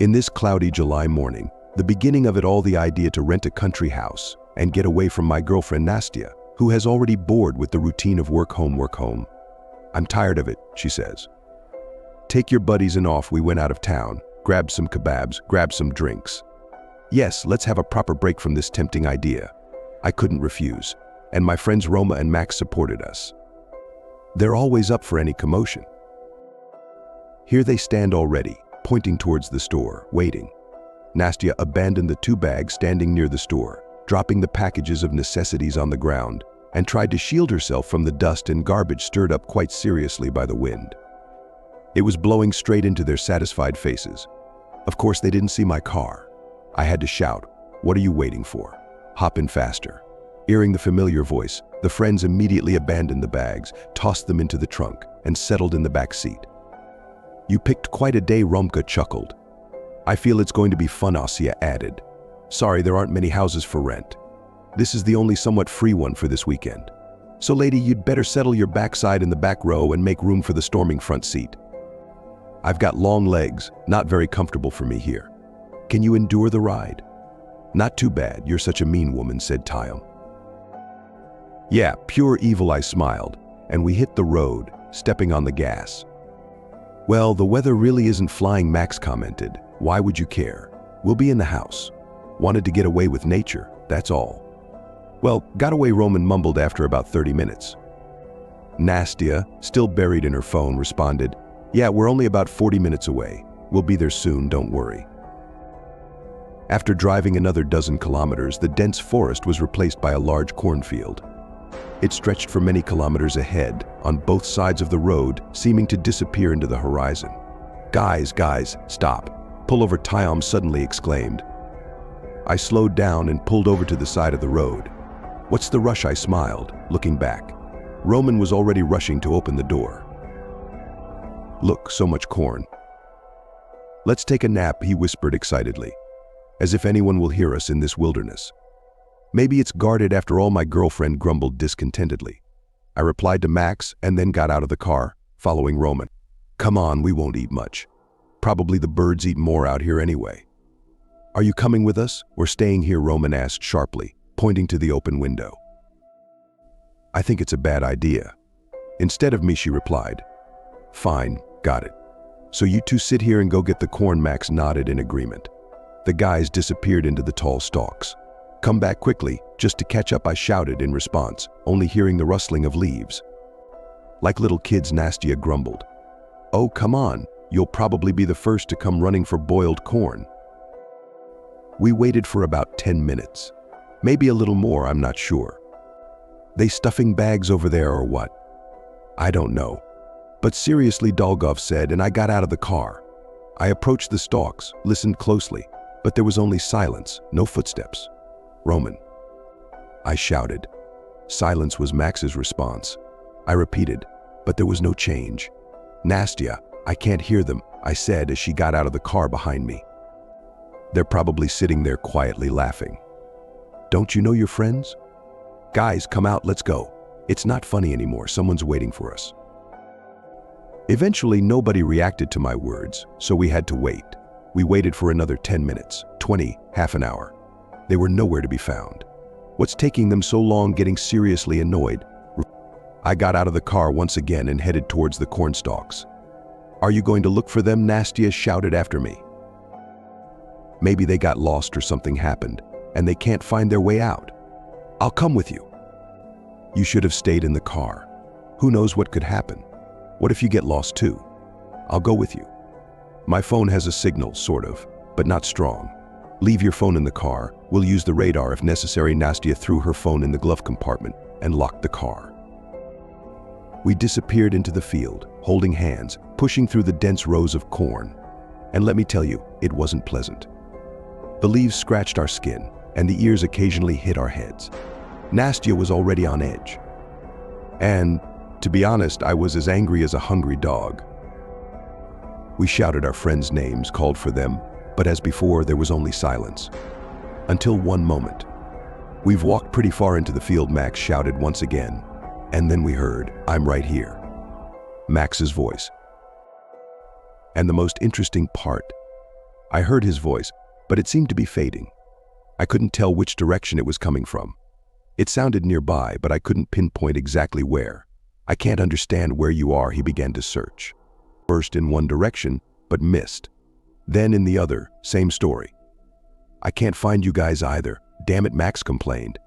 In this cloudy July morning, the beginning of it all, the idea to rent a country house and get away from my girlfriend Nastia, who has already bored with the routine of work home, work home. I'm tired of it, she says. Take your buddies, and off we went out of town, grabbed some kebabs, grabbed some drinks. Yes, let's have a proper break from this tempting idea. I couldn't refuse, and my friends Roma and Max supported us. They're always up for any commotion. Here they stand already, pointing towards the store, waiting. Nastia abandoned the 2 bags standing near the store, dropping the packages of necessities on the ground, and tried to shield herself from the dust and garbage stirred up quite seriously by the wind. It was blowing straight into their satisfied faces. Of course, they didn't see my car. I had to shout, "What are you waiting for? Hop in faster." Hearing the familiar voice, the friends immediately abandoned the bags, tossed them into the trunk, and settled in the back seat. You picked quite a day, Romka chuckled. I feel it's going to be fun, Asia added. Sorry, there aren't many houses for rent. This is the only somewhat free one for this weekend. So lady, you'd better settle your backside in the back row and make room for the storming front seat. I've got long legs, not very comfortable for me here. Can you endure the ride? Not too bad, you're such a mean woman, said Tyam. Yeah, pure evil, I smiled, and we hit the road, stepping on the gas. Well, the weather really isn't flying, Max commented. Why would you care? We'll be in the house. Wanted to get away with nature, that's all. Well, got away, Roman mumbled after about 30 minutes. Nastia, still buried in her phone, responded, Yeah, we're only about 40 minutes away. We'll be there soon, don't worry. After driving another dozen kilometers, the dense forest was replaced by a large cornfield. It stretched for many kilometers ahead, on both sides of the road, seeming to disappear into the horizon. Guys, stop. Pull over, Tyam suddenly exclaimed. I slowed down and pulled over to the side of the road. What's the rush? I smiled, looking back. Roman was already rushing to open the door. Look, so much corn. Let's take a nap, he whispered excitedly. As if anyone will hear us in this wilderness. Maybe it's guarded after all, my girlfriend grumbled discontentedly. I replied to Max and then got out of the car, following Roman. Come on, we won't eat much. Probably the birds eat more out here anyway. Are you coming with us or staying here? Roman asked sharply, pointing to the open window. I think it's a bad idea. Instead of me, she replied. Fine, got it. So you two sit here and go get the corn. Max nodded in agreement. The guys disappeared into the tall stalks. Come back quickly, just to catch up, I shouted in response, only hearing the rustling of leaves. Like little kids, Nastia grumbled. Oh, come on, you'll probably be the first to come running for boiled corn. We waited for about 10 minutes. Maybe a little more, I'm not sure. They stuffing bags over there or what? I don't know. But seriously, Dolgov said, and I got out of the car. I approached the stalks, listened closely, but there was only silence, no footsteps. Roman. I shouted. Silence was Max's response. I repeated, but there was no change. Nastia, I can't hear them, I said as she got out of the car behind me. They're probably sitting there quietly laughing. Don't you know your friends? Guys, come out, let's go. It's not funny anymore, someone's waiting for us. Eventually, nobody reacted to my words, so we had to wait. We waited for another 10 minutes, 20, half an hour. They were nowhere to be found. What's taking them so long? Getting seriously annoyed. I got out of the car once again and headed towards the corn stalks. Are you going to look for them? Nastia shouted after me. Maybe they got lost or something happened, and they can't find their way out. I'll come with you. You should have stayed in the car. Who knows what could happen? What if you get lost too? I'll go with you. My phone has a signal, sort of, but not strong. Leave your phone in the car. We'll use the radar if necessary. Nastia threw her phone in the glove compartment and locked the car. We disappeared into the field, holding hands, pushing through the dense rows of corn. And let me tell you, it wasn't pleasant. The leaves scratched our skin, and the ears occasionally hit our heads. Nastia was already on edge. And, to be honest, I was as angry as a hungry dog. We shouted our friends' names, called for them, but as before, there was only silence. Until one moment. We've walked pretty far into the field, Max shouted once again. And then we heard, I'm right here. Max's voice. And the most interesting part, I heard his voice, but it seemed to be fading. I couldn't tell which direction it was coming from. It sounded nearby, but I couldn't pinpoint exactly where. I can't understand where you are, he began to search. First in one direction, but missed. Then in the other, same story. I can't find you guys either. Damn it, Max complained.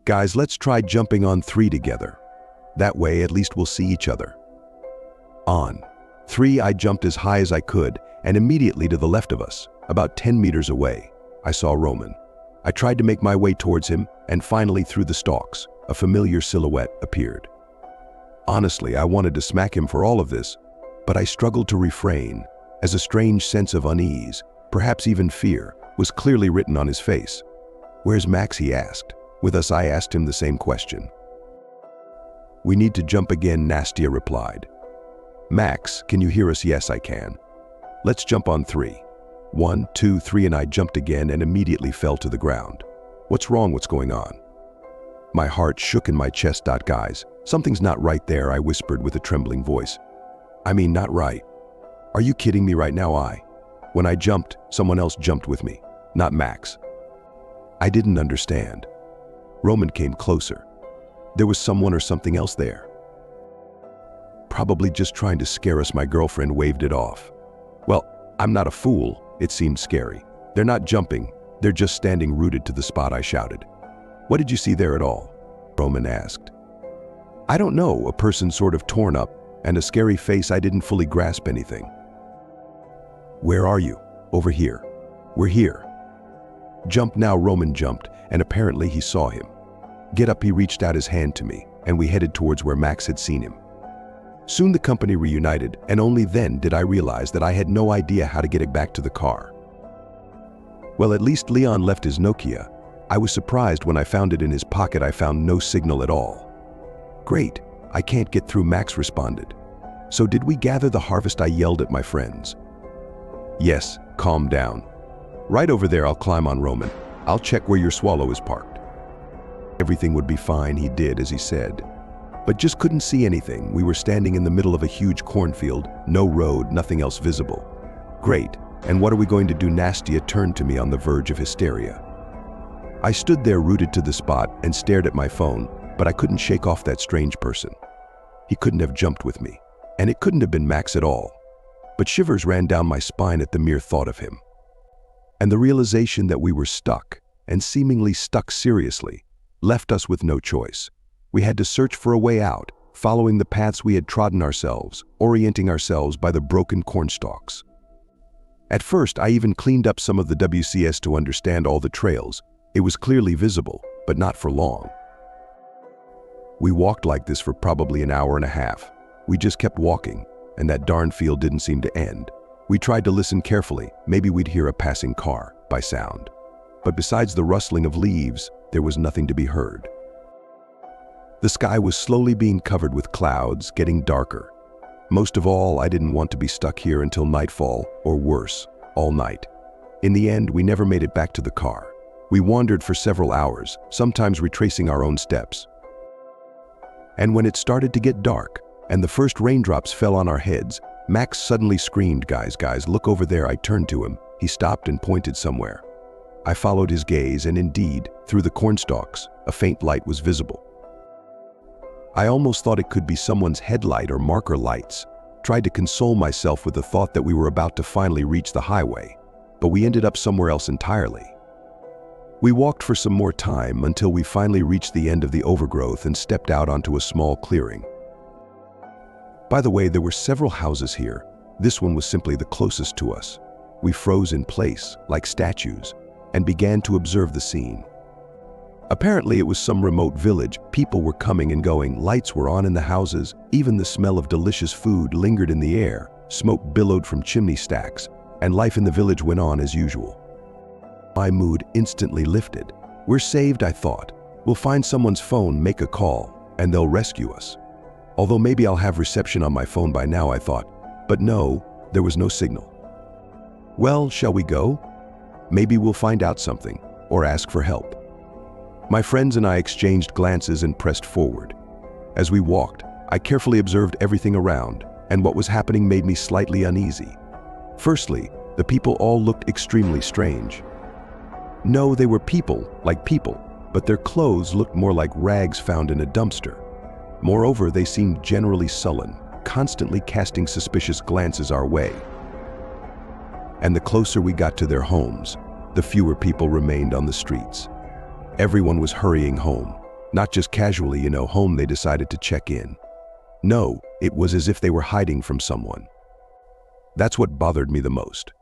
Guys, let's try jumping on 3 together. That way, at least we'll see each other. On 3, I jumped as high as I could, and immediately to the left of us, about 10 meters away, I saw Roman. I tried to make my way towards him, and finally through the stalks, a familiar silhouette appeared. Honestly, I wanted to smack him for all of this, but I struggled to refrain, as a strange sense of unease, perhaps even fear, was clearly written on his face. Where's Max, he asked. With us, I asked him the same question. We need to jump again, Nastia replied. Max, can you hear us? Yes, I can. Let's jump on 3. 1, 2, 3, and I jumped again and immediately fell to the ground. What's wrong? What's going on? My heart shook in my chest. Guys, something's not right there, I whispered with a trembling voice. I mean, not right. Are you kidding me right now? When I jumped, someone else jumped with me, not Max. I didn't understand. Roman came closer. There was someone or something else there. Probably just trying to scare us, my girlfriend waved it off. Well, I'm not a fool, it seemed scary. They're not jumping, they're just standing rooted to the spot, I shouted. What did you see there at all? Roman asked. I don't know, a person sort of torn up, and a scary face. I didn't fully grasp anything. Where are you? Over here. We're here. Jump now, Roman jumped, and apparently he saw him. Get up, he reached out his hand to me, and we headed towards where Max had seen him. Soon the company reunited, and only then did I realize that I had no idea how to get it back to the car. Well, at least Leon left his Nokia. I was surprised when I found it in his pocket. I found no signal at all. Great, I can't get through, Max responded. So did we gather the harvest? I yelled at my friends. Yes, calm down. Right over there, I'll climb on, Roman. I'll check where your swallow is parked. Everything would be fine, he did as he said. But just couldn't see anything. We were standing in the middle of a huge cornfield, no road, nothing else visible. Great, and what are we going to do? Nastia turned to me on the verge of hysteria. I stood there rooted to the spot and stared at my phone, but I couldn't shake off that strange person. He couldn't have jumped with me, and it couldn't have been Max at all. But shivers ran down my spine at the mere thought of him. And the realization that we were stuck, and seemingly stuck seriously, left us with no choice. We had to search for a way out, following the paths we had trodden ourselves, orienting ourselves by the broken cornstalks. At first, I even cleaned up some of the WCS to understand all the trails. It was clearly visible, but not for long. We walked like this for probably an hour and a half. We just kept walking, and that darn field didn't seem to end. We tried to listen carefully. Maybe we'd hear a passing car by sound. But besides the rustling of leaves, there was nothing to be heard. The sky was slowly being covered with clouds, getting darker. Most of all, I didn't want to be stuck here until nightfall, or worse, all night. In the end, we never made it back to the car. We wandered for several hours, sometimes retracing our own steps. And when it started to get dark, and the first raindrops fell on our heads, Max suddenly screamed, guys, look over there. I turned to him. He stopped and pointed somewhere. I followed his gaze, and indeed, through the cornstalks, a faint light was visible. I almost thought it could be someone's headlight or marker lights. Tried to console myself with the thought that we were about to finally reach the highway, but we ended up somewhere else entirely. We walked for some more time until we finally reached the end of the overgrowth and stepped out onto a small clearing. By the way, there were several houses here. This one was simply the closest to us. We froze in place, like statues, and began to observe the scene. Apparently it was some remote village. People were coming and going, lights were on in the houses, even the smell of delicious food lingered in the air, smoke billowed from chimney stacks, and life in the village went on as usual. My mood instantly lifted. We're saved, I thought. We'll find someone's phone, make a call, and they'll rescue us. Although maybe I'll have reception on my phone by now, I thought. But no, there was no signal. Well, shall we go? Maybe we'll find out something, or ask for help. My friends and I exchanged glances and pressed forward. As we walked, I carefully observed everything around, and what was happening made me slightly uneasy. Firstly, The people all looked extremely strange. No, they were people, like people, but their clothes looked more like rags found in a dumpster. Moreover, they seemed generally sullen, constantly casting suspicious glances our way. And the closer we got to their homes, the fewer people remained on the streets. Everyone was hurrying home. Not just casually, home they decided to check in. No, it was as if they were hiding from someone. That's what bothered me the most.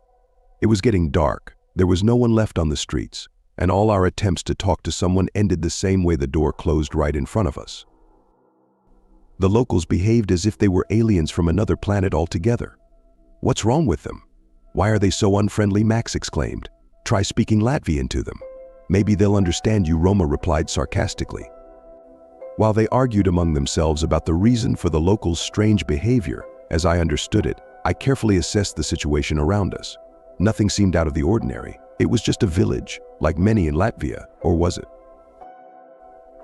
It was getting dark, there was no one left on the streets, and all our attempts to talk to someone ended the same way: the door closed right in front of us. The locals behaved as if they were aliens from another planet altogether. What's wrong with them? Why are they so unfriendly? Max exclaimed. Try speaking Latvian to them. Maybe they'll understand you, Roma replied sarcastically. While they argued among themselves about the reason for the locals' strange behavior, as I understood it, I carefully assessed the situation around us. Nothing seemed out of the ordinary. It was just a village, like many in Latvia, or was it?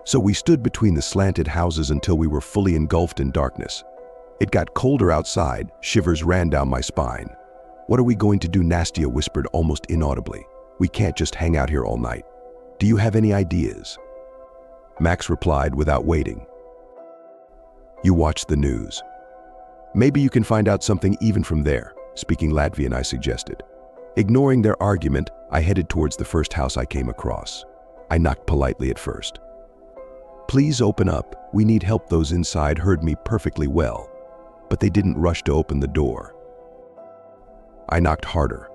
So we stood between the slanted houses until we were fully engulfed in darkness. It got colder outside, shivers ran down my spine. What are we going to do? Nastia whispered almost inaudibly. We can't just hang out here all night. Do you have any ideas? Max replied without waiting. You watch the news. Maybe you can find out something even from there. Speaking Latvian, I suggested. Ignoring their argument, I headed towards the first house I came across. I knocked politely at first. Please open up, we need help. Those inside heard me perfectly well, but they didn't rush to open the door. I knocked harder.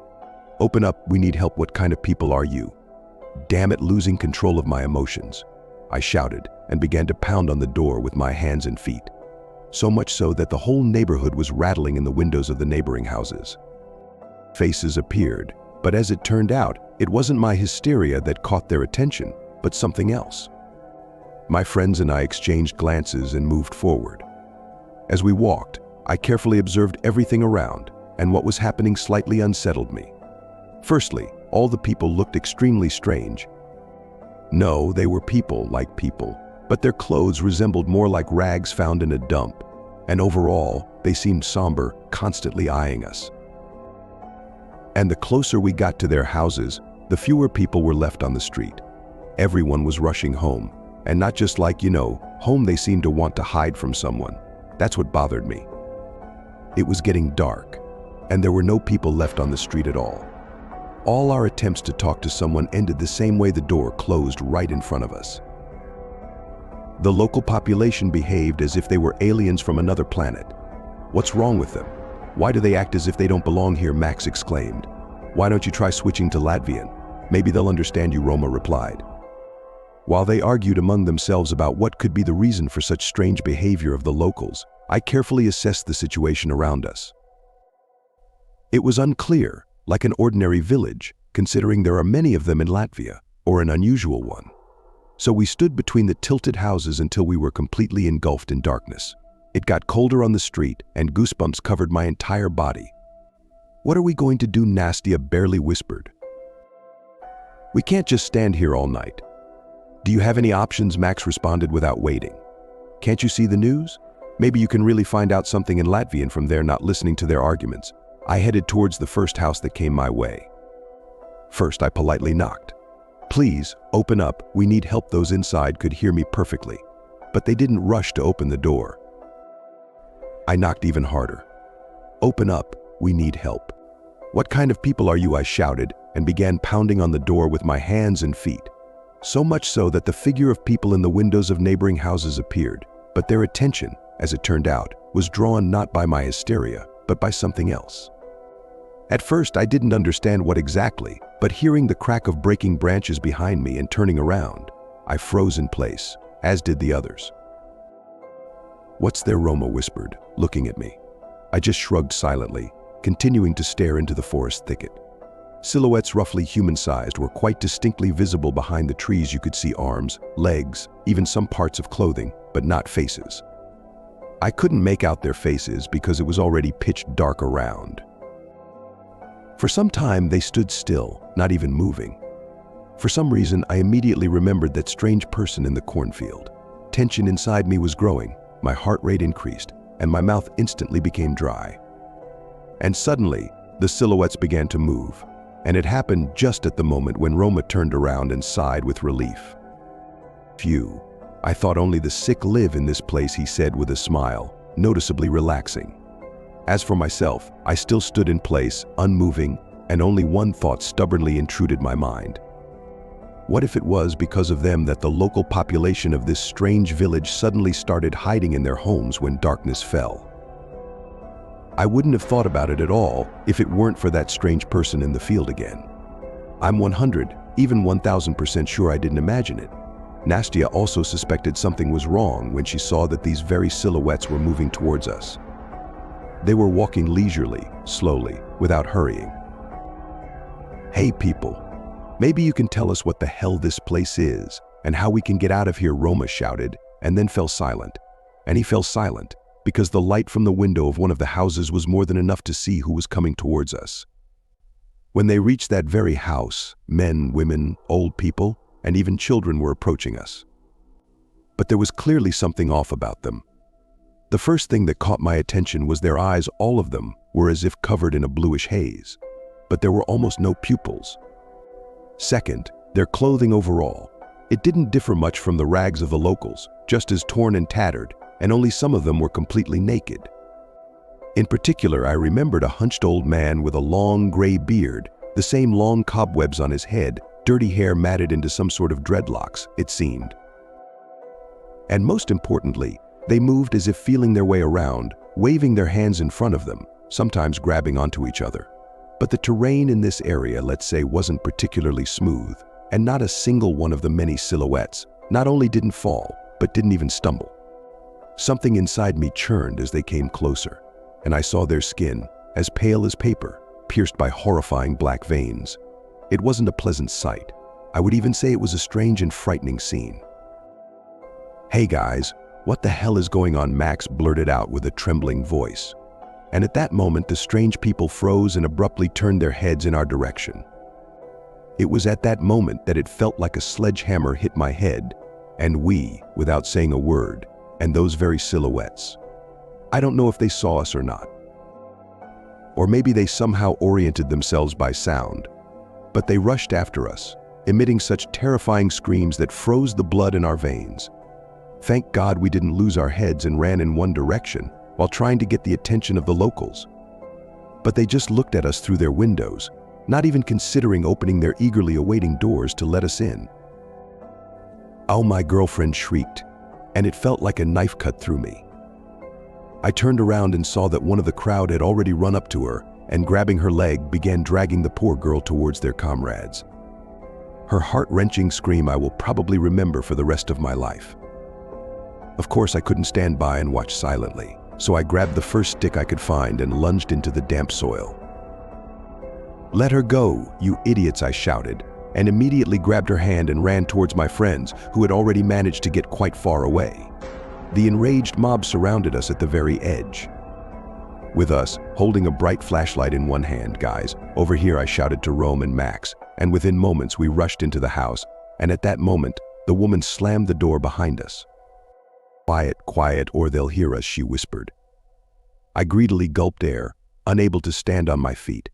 Open up, we need help. What kind of people are you? Damn it, losing control of my emotions. I shouted and began to pound on the door with my hands and feet. So much so that the whole neighborhood was rattling in the windows of the neighboring houses. Faces appeared, but as it turned out, it wasn't my hysteria that caught their attention, but something else. My friends and I exchanged glances and moved forward. As we walked, I carefully observed everything around, and what was happening slightly unsettled me. Firstly, all the people looked extremely strange. No, they were people like people, but their clothes resembled more like rags found in a dump, and overall, they seemed somber, constantly eyeing us. And the closer we got to their houses, the fewer people were left on the street. Everyone was rushing home, and not just like, home. They seemed to want to hide from someone. That's what bothered me. It was getting dark, and there were no people left on the street at all. All our attempts to talk to someone ended the same way: the door closed right in front of us. The local population behaved as if they were aliens from another planet. What's wrong with them? Why do they act as if they don't belong here? Max exclaimed. Why don't you try switching to Latvian? Maybe they'll understand you, Roma replied. While they argued among themselves about what could be the reason for such strange behavior of the locals, I carefully assessed the situation around us. It was unclear, like an ordinary village, considering there are many of them in Latvia, or an unusual one. So we stood between the tilted houses until we were completely engulfed in darkness. It got colder on the street, and goosebumps covered my entire body. What are we going to do? Nastia barely whispered. We can't just stand here all night. Do you have any options? Max responded without waiting. Can't you see the news? Maybe you can really find out something in Latvian from there. Not listening to their arguments, I headed towards the first house that came my way. First, I politely knocked. Please, open up, we need help. Those inside could hear me perfectly, but they didn't rush to open the door. I knocked even harder. Open up, we need help. What kind of people are you? I shouted and began pounding on the door with my hands and feet. So much so that the figure of people in the windows of neighboring houses appeared, but their attention, as it turned out, was drawn not by my hysteria, but by something else. At first, I didn't understand what exactly, but hearing the crack of breaking branches behind me and turning around, I froze in place, as did the others. What's there? Roma whispered, looking at me. I just shrugged silently, continuing to stare into the forest thicket. Silhouettes roughly human-sized were quite distinctly visible behind the trees. You could see arms, legs, even some parts of clothing, but not faces. I couldn't make out their faces because it was already pitch dark around. For some time, they stood still, not even moving. For some reason, I immediately remembered that strange person in the cornfield. Tension inside me was growing, my heart rate increased, and my mouth instantly became dry. And suddenly, the silhouettes began to move, and it happened just at the moment when Roma turned around and sighed with relief. "Phew, I thought only the sick live in this place," he said with a smile, noticeably relaxing. As for myself, I still stood in place, unmoving, and only one thought stubbornly intruded my mind. What if it was because of them that the local population of this strange village suddenly started hiding in their homes when darkness fell? I wouldn't have thought about it at all if it weren't for that strange person in the field again. I'm 100, even 1000% sure I didn't imagine it. Nastya also suspected something was wrong when she saw that these very silhouettes were moving towards us. They were walking leisurely, slowly, without hurrying. "Hey people, maybe you can tell us what the hell this place is and how we can get out of here," Roma shouted, and then fell silent. And he fell silent because the light from the window of one of the houses was more than enough to see who was coming towards us. When they reached that very house, men, women, old people, and even children were approaching us. But there was clearly something off about them. The first thing that caught my attention was their eyes. All of them were as if covered in a bluish haze, but there were almost no pupils. Second, their clothing overall. It didn't differ much from the rags of the locals, just as torn and tattered, and only some of them were completely naked. In particular, I remembered a hunched old man with a long gray beard, the same long cobwebs on his head, dirty hair matted into some sort of dreadlocks, it seemed. And most importantly, they moved as if feeling their way around, waving their hands in front of them, sometimes grabbing onto each other. But the terrain in this area, let's say, wasn't particularly smooth, and not a single one of the many silhouettes not only didn't fall, but didn't even stumble. Something inside me churned as they came closer, and I saw their skin, as pale as paper, pierced by horrifying black veins. It wasn't a pleasant sight. I would even say it was a strange and frightening scene. "Hey guys, what the hell is going on?" Max blurted out with a trembling voice. And at that moment, the strange people froze and abruptly turned their heads in our direction. It was at that moment that it felt like a sledgehammer hit my head, and we, without saying a word, and those very silhouettes. I don't know if they saw us or not. Or maybe they somehow oriented themselves by sound. But they rushed after us, emitting such terrifying screams that froze the blood in our veins. Thank God we didn't lose our heads and ran in one direction while trying to get the attention of the locals. But they just looked at us through their windows, not even considering opening their eagerly awaiting doors to let us in. "Oh," my girlfriend shrieked, and it felt like a knife cut through me. I turned around and saw that one of the crowd had already run up to her and, grabbing her leg, began dragging the poor girl towards their comrades. Her heart-wrenching scream I will probably remember for the rest of my life. Of course, I couldn't stand by and watch silently, so I grabbed the first stick I could find and lunged into the damp soil. "Let her go, you idiots," I shouted, and immediately grabbed her hand and ran towards my friends, who had already managed to get quite far away. The enraged mob surrounded us at the very edge. With us, holding a bright flashlight in one hand, "Guys, over here," I shouted to Rome and Max, and within moments we rushed into the house, and at that moment, the woman slammed the door behind us. "Quiet, quiet, or they'll hear us," she whispered. I greedily gulped air, unable to stand on my feet.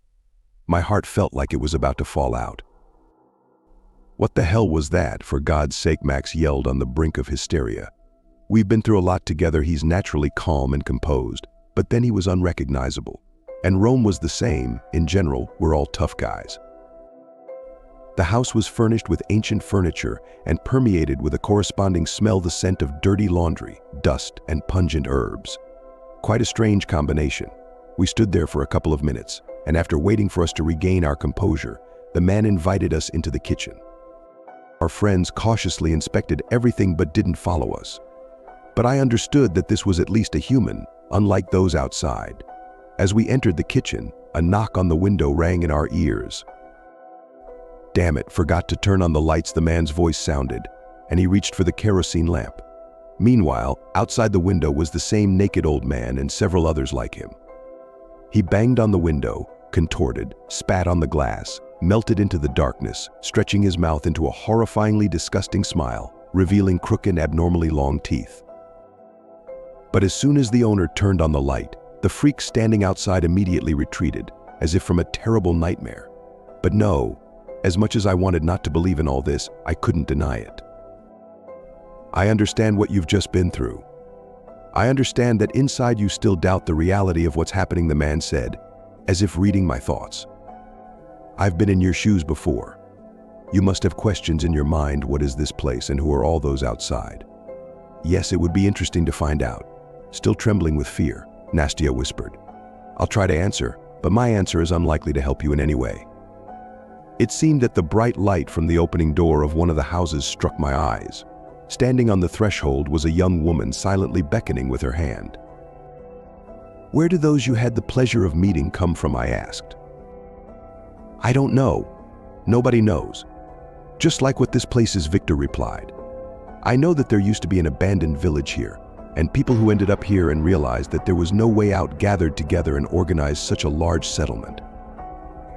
My heart felt like it was about to fall out. "What the hell was that, for God's sake?" Max yelled on the brink of hysteria. We've been through a lot together. He's naturally calm and composed, but then he was unrecognizable. And Rome was the same. In general, we're all tough guys. The house was furnished with ancient furniture and permeated with a corresponding smell, the scent of dirty laundry, dust, and pungent herbs. Quite a strange combination. We stood there for a couple of minutes, and after waiting for us to regain our composure, the man invited us into the kitchen. Our friends cautiously inspected everything but didn't follow us. But I understood that this was at least a human, unlike those outside. As we entered the kitchen, a knock on the window rang in our ears. "Damn it, forgot to turn on the lights," the man's voice sounded, and he reached for the kerosene lamp. Meanwhile, outside the window was the same naked old man and several others like him. He banged on the window, contorted, spat on the glass, melted into the darkness, stretching his mouth into a horrifyingly disgusting smile, revealing crooked, abnormally long teeth. But as soon as the owner turned on the light, the freak standing outside immediately retreated, as if from a terrible nightmare. But no, as much as I wanted not to believe in all this, I couldn't deny it. I understand what you've just been through. I understand that inside you still doubt the reality of what's happening, the man said, as if reading my thoughts. I've been in your shoes before. You must have questions in your mind. What is this place and who are all those outside? Yes, it would be interesting to find out. Still trembling with fear, Nastya whispered. I'll try to answer, but my answer is unlikely to help you in any way. It seemed that the bright light from the opening door of one of the houses struck my eyes. Standing on the threshold was a young woman silently beckoning with her hand. Where do those you had the pleasure of meeting come from? I asked. I don't know. Nobody knows. Just like what this place is, Victor replied. I know that there used to be an abandoned village here, and people who ended up here and realized that there was no way out gathered together and organized such a large settlement.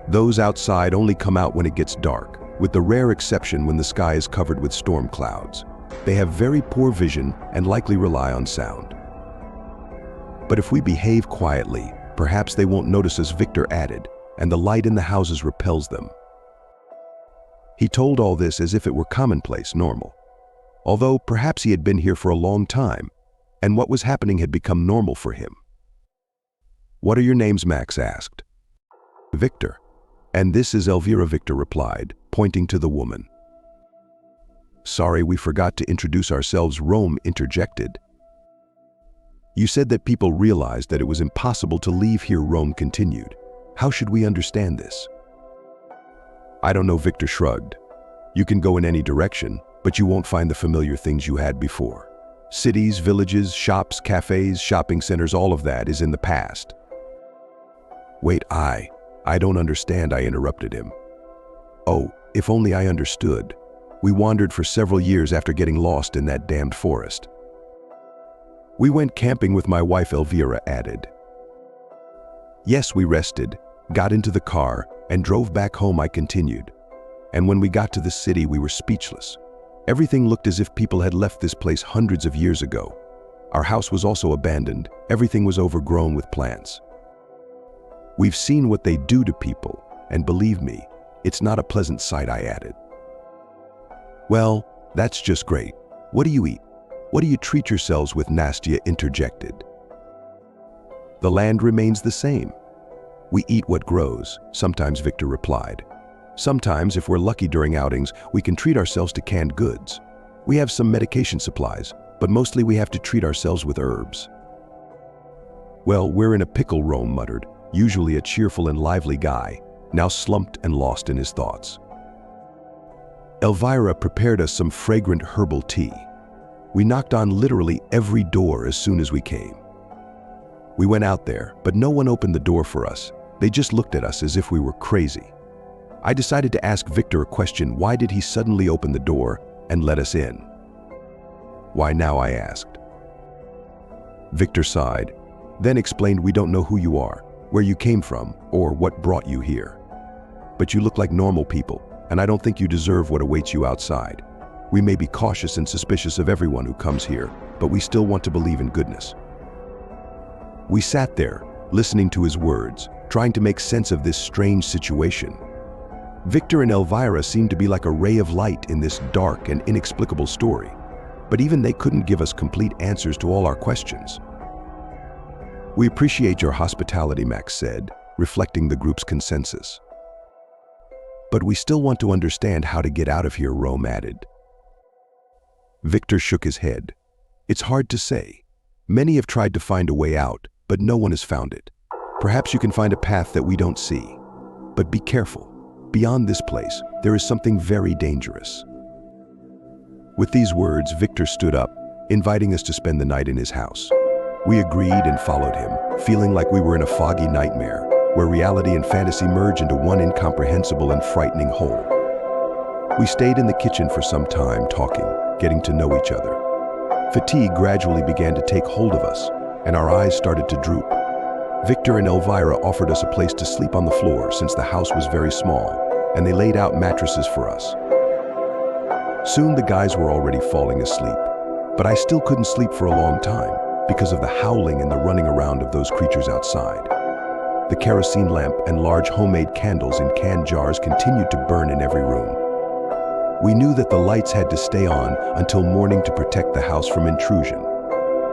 Those outside only come out when it gets dark, with the rare exception when the sky is covered with storm clouds. They have very poor vision and likely rely on sound. But if we behave quietly, perhaps they won't notice us, Victor added, and the light in the houses repels them. He told all this as if it were commonplace, normal. Although perhaps he had been here for a long time, and what was happening had become normal for him. What are your names? Max asked. Victor. And this is Elvira, Victor replied, pointing to the woman. Sorry, we forgot to introduce ourselves, Rome interjected. You said that people realized that it was impossible to leave here, Rome continued. How should we understand this? I don't know, Victor shrugged. You can go in any direction, but you won't find the familiar things you had before. Cities, villages, shops, cafes, shopping centers, all of that is in the past. Wait, I don't understand, I interrupted him. Oh, if only I understood. We wandered for several years after getting lost in that damned forest. We went camping with my wife, Elvira added. Yes, we rested, got into the car, and drove back home, I continued. And when we got to the city, we were speechless. Everything looked as if people had left this place hundreds of years ago. Our house was also abandoned. Everything was overgrown with plants. We've seen what they do to people, and believe me, it's not a pleasant sight, I added. Well, that's just great. What do you eat? What do you treat yourselves with? Nastya interjected. The land remains the same. We eat what grows, sometimes, Victor replied. Sometimes, if we're lucky during outings, we can treat ourselves to canned goods. We have some medication supplies, but mostly we have to treat ourselves with herbs. Well, we're in a pickle, Rome muttered, usually a cheerful and lively guy, now slumped and lost in his thoughts. Elvira prepared us some fragrant herbal tea. We knocked on literally every door as soon as we came. We went out there, but no one opened the door for us. They just looked at us as if we were crazy. I decided to ask Victor a question. Why did he suddenly open the door and let us in? Why now? I asked. Victor sighed, then explained, we don't know who you are, where you came from, or what brought you here. But you look like normal people, and I don't think you deserve what awaits you outside. We may be cautious and suspicious of everyone who comes here, but we still want to believe in goodness. We sat there, listening to his words, trying to make sense of this strange situation. Victor and Elvira seemed to be like a ray of light in this dark and inexplicable story, but even they couldn't give us complete answers to all our questions. We appreciate your hospitality, Max said, reflecting the group's consensus. But we still want to understand how to get out of here, Rome added. Victor shook his head. It's hard to say. Many have tried to find a way out, but no one has found it. Perhaps you can find a path that we don't see. But be careful. Beyond this place, there is something very dangerous. With these words, Victor stood up, inviting us to spend the night in his house. We agreed and followed him, feeling like we were in a foggy nightmare, where reality and fantasy merge into one incomprehensible and frightening whole. We stayed in the kitchen for some time, talking, getting to know each other. Fatigue gradually began to take hold of us, and our eyes started to droop. Victor and Elvira offered us a place to sleep on the floor since the house was very small, and they laid out mattresses for us. Soon the guys were already falling asleep, but I still couldn't sleep for a long time because of the howling and the running around of those creatures outside. The kerosene lamp and large homemade candles in can jars continued to burn in every room. We knew that the lights had to stay on until morning to protect the house from intrusion.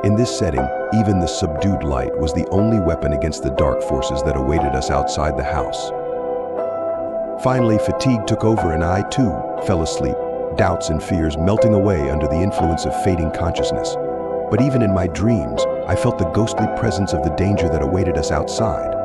In this setting, even the subdued light was the only weapon against the dark forces that awaited us outside the house. Finally, fatigue took over and I, too, fell asleep, doubts and fears melting away under the influence of fading consciousness. But even in my dreams, I felt the ghostly presence of the danger that awaited us outside.